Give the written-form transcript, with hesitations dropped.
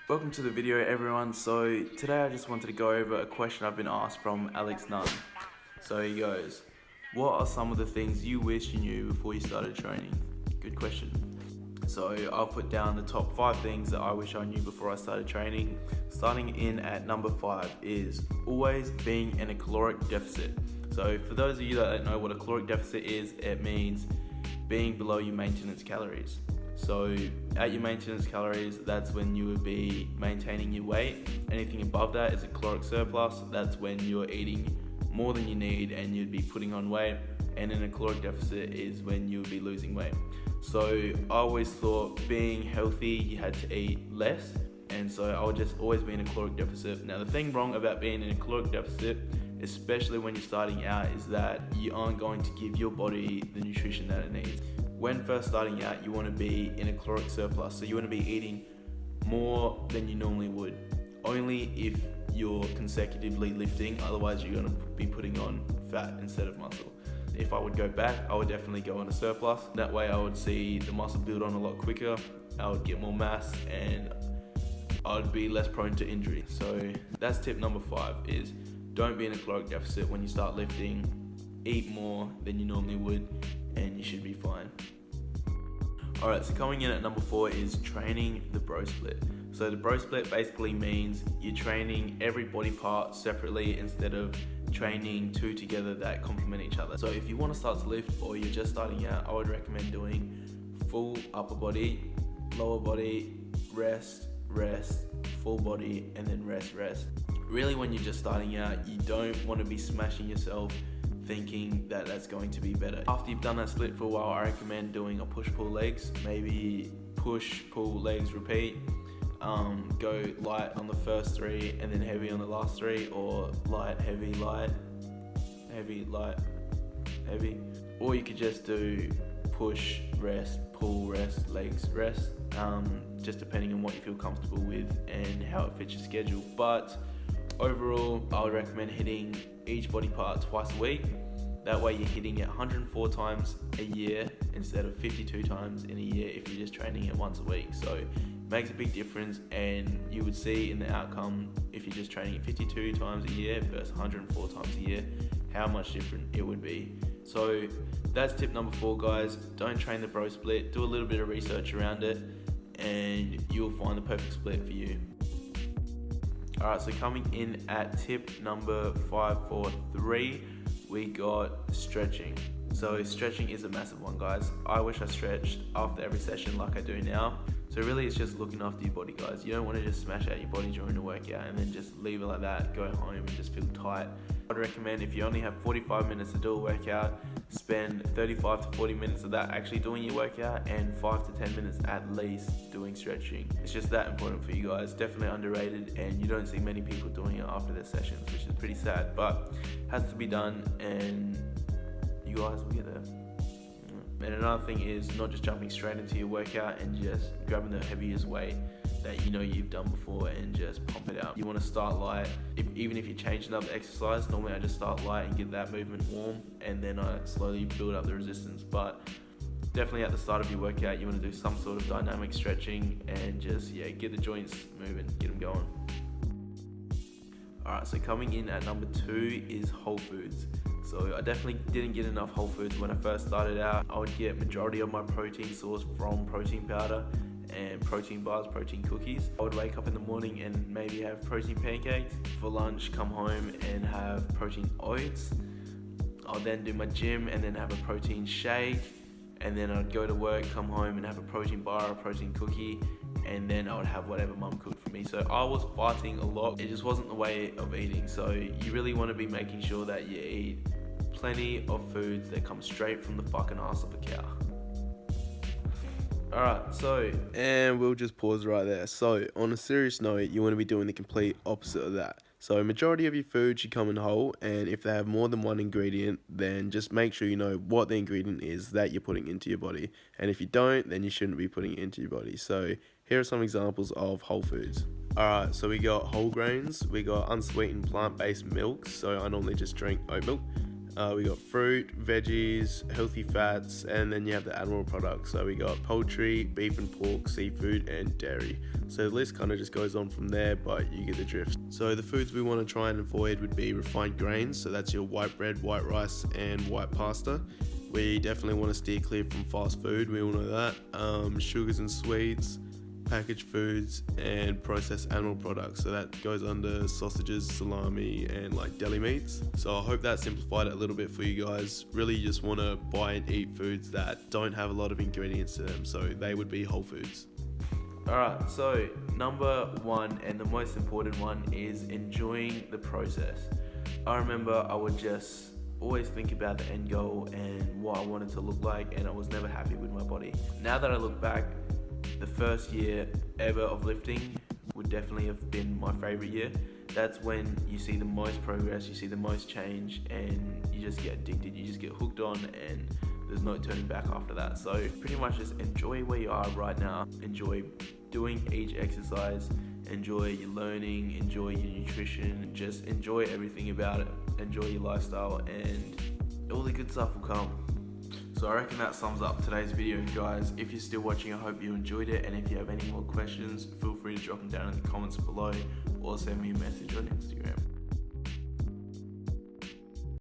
Welcome to the video, everyone. So today I just wanted to go over a question I've been asked from Alex Nunn. So he goes, what are some of the things you wish you knew before you started training? Good question. So I'll put down the top 5 things that I wish I knew before I started training. Starting in at number 5 is always being in a caloric deficit. So for those of you that don't know what a caloric deficit is, it means being below your maintenance calories. So at your maintenance calories, that's when you would be maintaining your weight. Anything above that is a caloric surplus. That's when you're eating more than you need and you'd be putting on weight. And in a caloric deficit is when you would be losing weight. So I always thought being healthy, you had to eat less. And so I would just always be in a caloric deficit. Now the thing wrong about being in a caloric deficit, especially when you're starting out, is that you aren't going to give your body the nutrition that it needs. When first starting out, you want to be in a caloric surplus, so you want to be eating more than you normally would, only if you're consecutively lifting, otherwise you're going to be putting on fat instead of muscle. If I would go back, I would definitely go on a surplus. That way I would see the muscle build on a lot quicker, I would get more mass, and I would be less prone to injury. So that's tip number 5, is don't be in a caloric deficit when you start lifting. Eat more than you normally would, and you should be fine. Alright, so coming in at number 4 is training the bro split. So the bro split basically means you're training every body part separately instead of training 2 together that complement each other. So if you want to start to lift or you're just starting out, I would recommend doing full upper body, lower body, rest, rest, full body, and then rest, rest. Really, when you're just starting out, you don't want to be smashing yourself thinking that that's going to be better. After you've done that split for a while, I recommend doing a push-pull legs. Maybe push, pull, legs, repeat. Go light on the first 3 and then heavy on the last 3, or light, heavy, light, heavy, light, heavy. Or you could just do push, rest, pull, rest, legs, rest, just depending on what you feel comfortable with and how it fits your schedule. But overall, I would recommend hitting each body part twice a week. That way you're hitting it 104 times a year instead of 52 times in a year if you're just training it once a week. So it makes a big difference, and you would see in the outcome, if you're just training it 52 times a year versus 104 times a year, how much different it would be. So that's tip number 4, guys. Don't train the bro split. Do a little bit of research around it and you'll find the perfect split for you. Alright, so coming in at tip number 543, we got stretching. So stretching is a massive one, guys. I wish I stretched after every session like I do now. So really it's just looking after your body, guys. You don't want to just smash out your body during the workout and then just leave it like that, go home and just feel tight. I'd recommend, if you only have 45 minutes to do a workout, spend 35 to 40 minutes of that actually doing your workout and 5 to 10 minutes at least doing stretching. It's just that important for you guys. Definitely underrated, and you don't see many people doing it after their sessions, which is pretty sad, but has to be done, and you guys will get there. And another thing is not just jumping straight into your workout and just grabbing the heaviest weight that you know you've done before and just pump it out. You want to start light. Even if you change another exercise, normally I just start light and get that movement warm, and then I slowly build up the resistance. But definitely at the start of your workout, you want to do some sort of dynamic stretching and just get the joints moving, get them going. Alright, so coming in at number 2 is whole foods. So I definitely didn't get enough whole foods when I first started out. I would get majority of my protein sourced from protein powder and protein bars, protein cookies. I would wake up in the morning and maybe have protein pancakes. For lunch, come home and have protein oats. I'll then do my gym and then have a protein shake. And then I'd go to work, come home and have a protein bar, a protein cookie, and then I would have whatever mum cooked for me. So I was fighting a lot. It just wasn't the way of eating. So you really want to be making sure that you eat plenty of foods that come straight from the fucking ass of a cow. Alright, so, and we'll just pause right there. So, on a serious note, you want to be doing the complete opposite of that. So, majority of your food should come in whole, and if they have more than one ingredient, then just make sure you know what the ingredient is that you're putting into your body. And if you don't, then you shouldn't be putting it into your body. So, here are some examples of whole foods. Alright, so we got whole grains, we got unsweetened plant-based milks, so I normally just drink oat milk. We got fruit, veggies, healthy fats, and then you have the animal products. So we got poultry, beef and pork, seafood, and dairy. So the list kind of just goes on from there, but you get the drift. So the foods we want to try and avoid would be refined grains. So that's your white bread, white rice, and white pasta. We definitely want to steer clear from fast food. We all know that. Sugars and sweets, packaged foods, and processed animal products. So that goes under sausages, salami, and like deli meats. So I hope that simplified it a little bit for you guys. Really, you just want to buy and eat foods that don't have a lot of ingredients to them. So they would be whole foods. Alright, so number one and the most important one is enjoying the process. I remember I would just always think about the end goal and what I wanted to look like, and I was never happy with my body. Now that I look back, the first year ever of lifting would definitely have been my favorite year. That's when you see the most progress, you see the most change, and you just get addicted, you just get hooked on, and there's no turning back after that. So pretty much just enjoy where you are right now, enjoy doing each exercise, enjoy your learning, enjoy your nutrition, just enjoy everything about it, enjoy your lifestyle, and all the good stuff will come. So I reckon that sums up today's video, guys. If you're still watching, I hope you enjoyed it, and if you have any more questions, feel free to drop them down in the comments below or send me a message on Instagram.